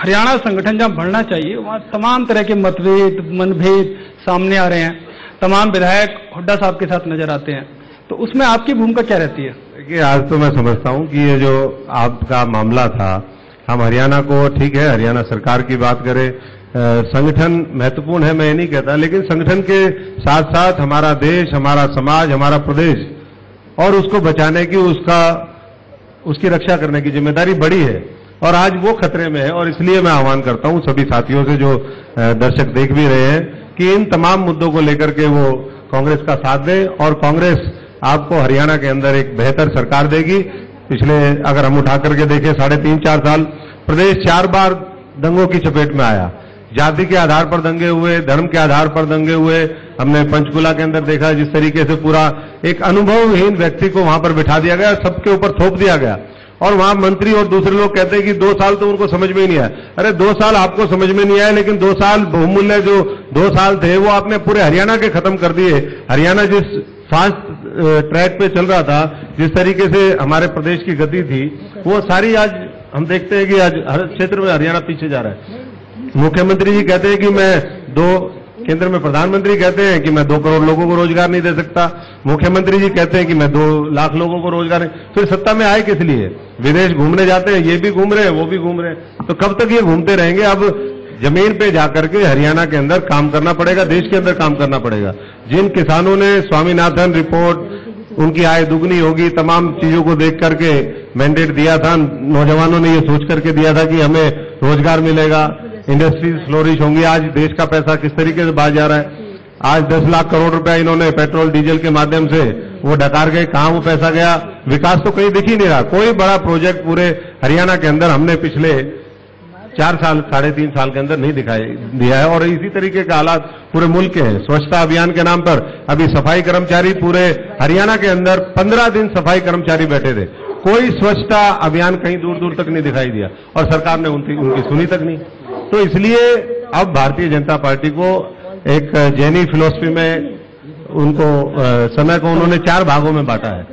हरियाणा संगठन जहां बढ़ना चाहिए वहां तमाम तरह के मनभेद सामने आ रहे हैं। तमाम विधायक हुड्डा साहब के साथ नजर आते हैं, तो उसमें आपकी भूमिका क्या रहती है? देखिए, आज तो मैं समझता हूं कि ये जो आपका मामला था, हम हरियाणा को, ठीक है, हरियाणा सरकार की बात करें, संगठन महत्वपूर्ण है, मैं ये नहीं कहता, लेकिन संगठन के साथ साथ हमारा देश, हमारा समाज, हमारा प्रदेश और उसको बचाने की, उसकी रक्षा करने की जिम्मेदारी बड़ी है और आज वो खतरे में है। और इसलिए मैं आह्वान करता हूं सभी साथियों से, जो दर्शक देख भी रहे हैं, कि इन तमाम मुद्दों को लेकर के वो कांग्रेस का साथ दें और कांग्रेस आपको हरियाणा के अंदर एक बेहतर सरकार देगी। पिछले अगर हम उठा करके देखें 3.5-4 साल प्रदेश 4 बार दंगों की चपेट में आया। जाति के आधार पर दंगे हुए, धर्म के आधार पर दंगे हुए। हमने पंचकुला के अंदर देखा जिस तरीके से पूरा एक अनुभवहीन व्यक्ति को वहां पर बिठा दिया गया, सबके ऊपर थोप दिया गया और वहां मंत्री और दूसरे लोग कहते हैं कि 2 साल तो उनको समझ में ही नहीं आया। अरे 2 साल आपको समझ में नहीं आया, लेकिन 2 साल बहुमूल्य जो 2 साल थे वो आपने पूरे हरियाणा के खत्म कर दिए। हरियाणा जिस फास्ट ट्रैक पे चल रहा था, जिस तरीके से हमारे प्रदेश की गति थी, वो सारी आज हम देखते हैं कि आज हर क्षेत्र में हरियाणा पीछे जा रहा है। मुख्यमंत्री जी कहते हैं कि मैं केंद्र में प्रधानमंत्री कहते हैं कि मैं 2 करोड़ लोगों को रोजगार नहीं दे सकता। मुख्यमंत्री जी कहते हैं कि मैं 2 लाख लोगों को रोजगार नहीं। फिर सत्ता में आए किस लिए? विदेश घूमने जाते हैं, ये भी घूम रहे हैं, वो भी घूम रहे हैं, तो कब तक ये घूमते रहेंगे? अब जमीन पे जाकर के हरियाणा के अंदर काम करना पड़ेगा, देश के अंदर काम करना पड़ेगा। जिन किसानों ने स्वामीनाथन रिपोर्ट, उनकी आय दुगनी होगी, तमाम चीजों को देख करके मैंडेट दिया था, नौजवानों ने ये सोच करके दिया था कि हमें रोजगार मिलेगा, इंडस्ट्रीज फ्लोरिश होंगी। आज देश का पैसा किस तरीके से बाहर जा रहा है? आज 10 लाख करोड़ रुपया इन्होंने पेट्रोल डीजल के माध्यम से वो डकार गए, कहां वो पैसा गया? विकास तो कहीं दिख ही नहीं रहा। कोई बड़ा प्रोजेक्ट पूरे हरियाणा के अंदर हमने पिछले 4 साल 3.5 साल के अंदर नहीं दिखाई दिया है। और इसी तरीके के हालात पूरे मुल्क के हैं। स्वच्छता अभियान के नाम पर अभी सफाई कर्मचारी पूरे हरियाणा के अंदर 15 दिन सफाई कर्मचारी बैठे थे, कोई स्वच्छता अभियान कहीं दूर दूर तक नहीं दिखाई दिया और सरकार ने उनकी सुनी तक नहीं। तो इसलिए अब भारतीय जनता पार्टी को एक जैनी फिलॉसफी में उनको समय को उन्होंने 4 भागों में बांटा है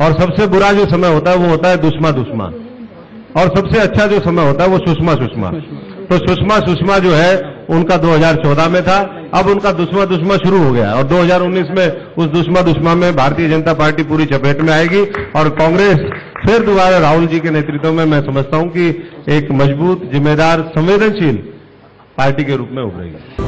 और सबसे बुरा जो समय होता है वो होता है दुश्मा और सबसे अच्छा जो समय होता है वो सुषमा। तो सुषमा जो है उनका 2014 में था, अब उनका दुश्मा शुरू हो गया और 2019 में उस दुश्मा में भारतीय जनता पार्टी पूरी चपेट में आएगी और कांग्रेस फिर दोबारा राहुल जी के नेतृत्व में मैं समझता हूं कि एक मजबूत, जिम्मेदार, संवेदनशील पार्टी के रूप में उभरेगी।